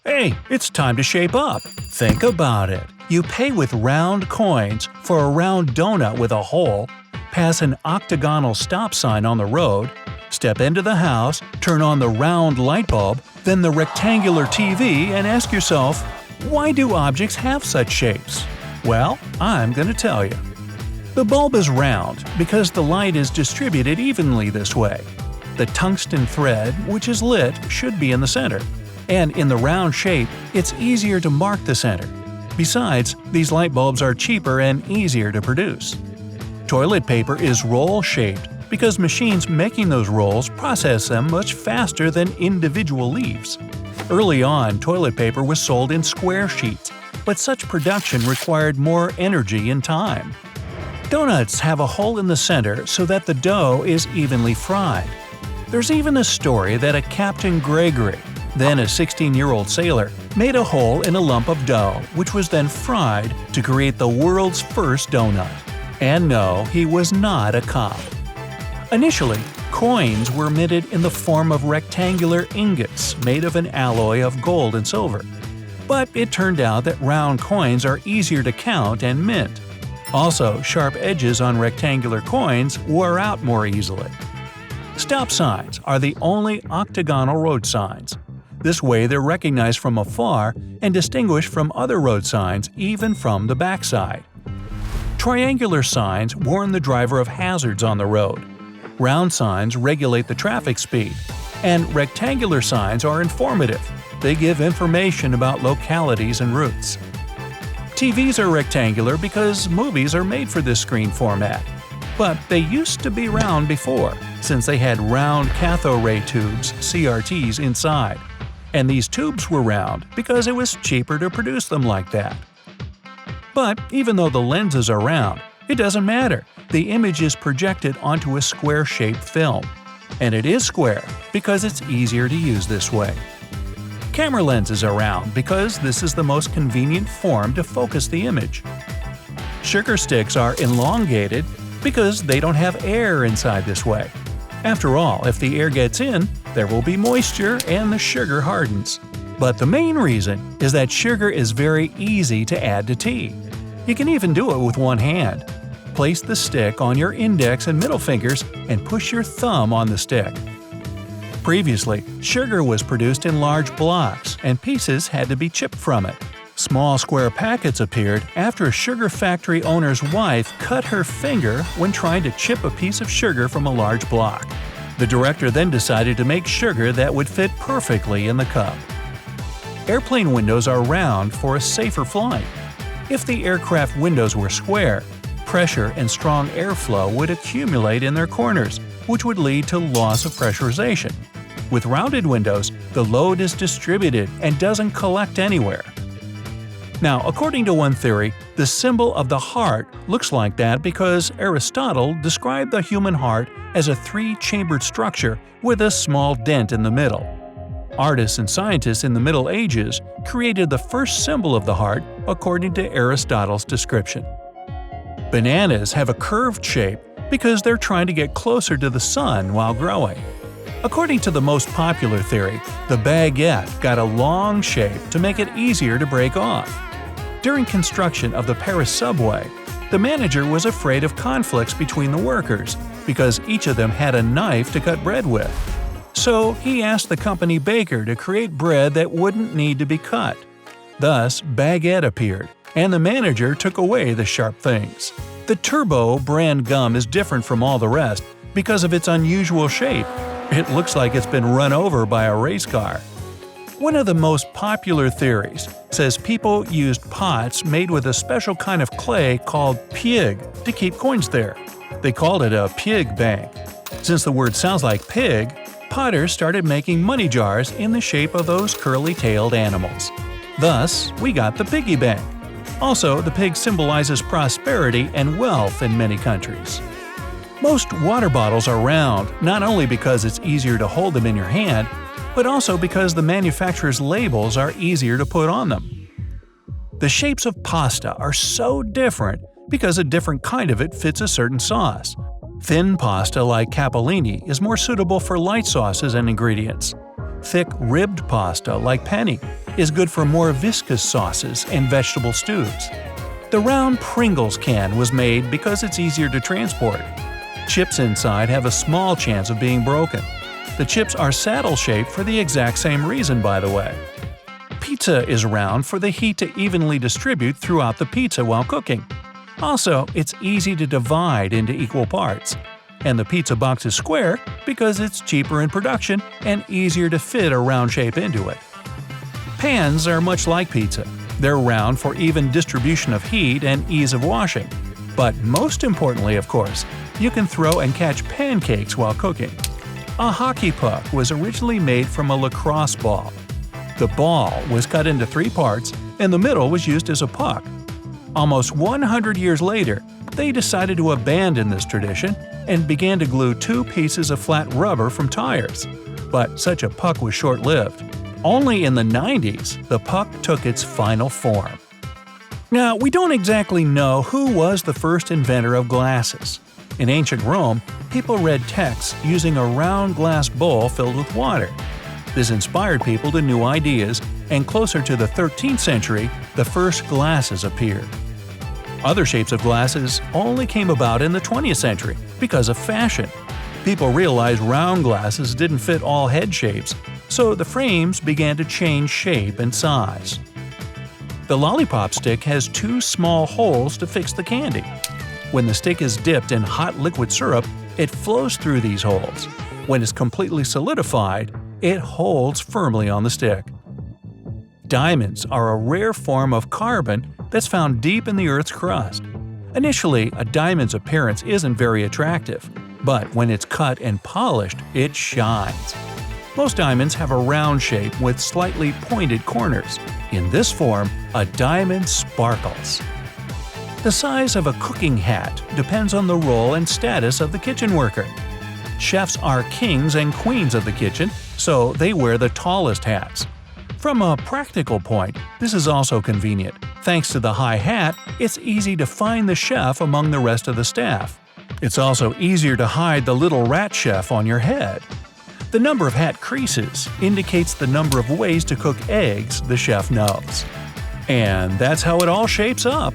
Hey, it's time to shape up. Think about it. You pay with round coins for a round donut with a hole, pass an octagonal stop sign on the road, step into the house, turn on the round light bulb, then the rectangular TV and ask yourself, why do objects have such shapes? Well, I'm going to tell you. The bulb is round because the light is distributed evenly this way. The tungsten thread, which is lit, should be in the center. And in the round shape, it's easier to mark the center. Besides, these light bulbs are cheaper and easier to produce. Toilet paper is roll-shaped because machines making those rolls process them much faster than individual leaves. Early on, toilet paper was sold in square sheets, but such production required more energy and time. Donuts have a hole in the center so that the dough is evenly fried. There's even a story that a Captain Gregory, then a 16-year-old sailor, made a hole in a lump of dough, which was then fried to create the world's first donut. And no, he was not a cop. Initially, coins were minted in the form of rectangular ingots made of an alloy of gold and silver. But it turned out that round coins are easier to count and mint. Also, sharp edges on rectangular coins wear out more easily. Stop signs are the only octagonal road signs. This way they're recognized from afar and distinguished from other road signs even from the backside. Triangular signs warn the driver of hazards on the road. Round signs regulate the traffic speed. And rectangular signs are informative. They give information about localities and routes. TVs are rectangular because movies are made for this screen format. But they used to be round before, since they had round cathode ray tubes, CRTs, inside. And these tubes were round because it was cheaper to produce them like that. But even though the lenses are round, it doesn't matter. The image is projected onto a square-shaped film. And it is square because it's easier to use this way. Camera lenses are round because this is the most convenient form to focus the image. Sugar sticks are elongated because they don't have air inside this way. After all, if the air gets in, there will be moisture and the sugar hardens. But the main reason is that sugar is very easy to add to tea. You can even do it with one hand. Place the stick on your index and middle fingers and push your thumb on the stick. Previously, sugar was produced in large blocks and pieces had to be chipped from it. Small square packets appeared after a sugar factory owner's wife cut her finger when trying to chip a piece of sugar from a large block. The director then decided to make sugar that would fit perfectly in the cup. Airplane windows are round for a safer flight. If the aircraft windows were square, pressure and strong airflow would accumulate in their corners, which would lead to loss of pressurization. With rounded windows, the load is distributed and doesn't collect anywhere. Now, according to one theory, the symbol of the heart looks like that because Aristotle described the human heart as a three-chambered structure with a small dent in the middle. Artists and scientists in the Middle Ages created the first symbol of the heart according to Aristotle's description. Bananas have a curved shape because they're trying to get closer to the sun while growing. According to the most popular theory, the baguette got a long shape to make it easier to break off. During construction of the Paris subway, the manager was afraid of conflicts between the workers because each of them had a knife to cut bread with. So he asked the company baker to create bread that wouldn't need to be cut. Thus, baguette appeared, and the manager took away the sharp things. The Turbo brand gum is different from all the rest because of its unusual shape. It looks like it's been run over by a race car. One of the most popular theories says people used pots made with a special kind of clay called pig to keep coins there. They called it a pig bank. Since the word sounds like pig, potters started making money jars in the shape of those curly-tailed animals. Thus, we got the piggy bank. Also, the pig symbolizes prosperity and wealth in many countries. Most water bottles are round, not only because it's easier to hold them in your hand, but also because the manufacturer's labels are easier to put on them. The shapes of pasta are so different because a different kind of it fits a certain sauce. Thin pasta like capellini is more suitable for light sauces and ingredients. Thick ribbed pasta like penne is good for more viscous sauces and vegetable stews. The round Pringles can was made because it's easier to transport. Chips inside have a small chance of being broken. The chips are saddle-shaped for the exact same reason, by the way. Pizza is round for the heat to evenly distribute throughout the pizza while cooking. Also, it's easy to divide into equal parts. And the pizza box is square because it's cheaper in production and easier to fit a round shape into it. Pans are much like pizza. They're round for even distribution of heat and ease of washing. But most importantly, of course, you can throw and catch pancakes while cooking. A hockey puck was originally made from a lacrosse ball. The ball was cut into 3 parts, and the middle was used as a puck. Almost 100 years later, they decided to abandon this tradition and began to glue 2 pieces of flat rubber from tires. But such a puck was short-lived. Only in the 90s, the puck took its final form. Now, we don't exactly know who was the first inventor of glasses. In ancient Rome, people read texts using a round glass bowl filled with water. This inspired people to new ideas, and closer to the 13th century, the first glasses appeared. Other shapes of glasses only came about in the 20th century because of fashion. People realized round glasses didn't fit all head shapes, so the frames began to change shape and size. The lollipop stick has 2 small holes to fix the candy. When the stick is dipped in hot liquid syrup, it flows through these holes. When it's completely solidified, it holds firmly on the stick. Diamonds are a rare form of carbon that's found deep in the Earth's crust. Initially, a diamond's appearance isn't very attractive, but when it's cut and polished, it shines. Most diamonds have a round shape with slightly pointed corners. In this form, a diamond sparkles. The size of a cooking hat depends on the role and status of the kitchen worker. Chefs are kings and queens of the kitchen, so they wear the tallest hats. From a practical point, this is also convenient. Thanks to the high hat, it's easy to find the chef among the rest of the staff. It's also easier to hide the little rat chef on your head. The number of hat creases indicates the number of ways to cook eggs the chef knows. And that's how it all shapes up.